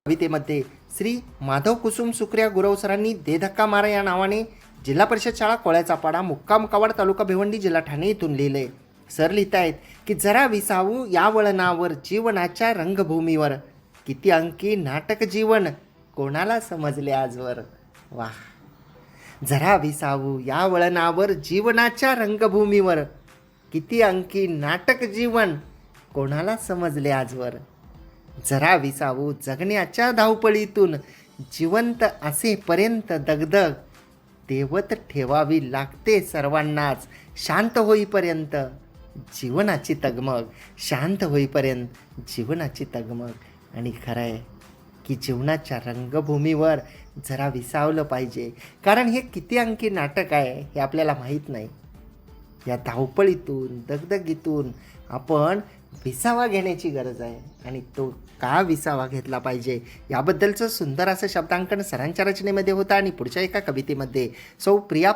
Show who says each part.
Speaker 1: कवितेमध्ये श्री माधव कुसुम सुक्रिया गुरव सरांनी दे धक्का मारा या नावाने जिल्हा परिषद शाळा कोळ्याचा पाडा मुक्काम कवाड तालुका भिवंडी जिल्हा ठाणे येथून लिहिले. सर लिहित आहेत की जरा विसावू या वळणावर जीवनाच्या रंगभूमीवर, किती अंकी नाटक जीवन कोणाला समजले आजवर. वाह. जरा विसावू या वळणावर जीवनाच्या रंगभूमीवर, किती अंकी नाटक जीवन कोणाला समजले आजवर. जरा विसावू जगण्याच्या धावपळीतून जिवंत असेपर्यंत दगदग तेवत ठेवावी लागते सर्वांनाच शांत होईपर्यंत जीवनाची तगमग, शांत होईपर्यंत जीवनाची तगमग. आणि खरं आहे की जीवनाच्या रंगभूमीवर जरा विसावलं पाहिजे, कारण हे किती अंकी नाटक आहे हे आपल्याला माहीत नाही. या धावपळीतून दगदगीतून आपण विसावा घेण्याची गरज आहे. आणि तो का विसावा घेतला पाहिजे याबद्दलचं सुंदर असं शब्दांकन सरांच्या रचनेमध्ये होतं. आणि पुढच्या एका कवितेमध्ये सौ प्रिया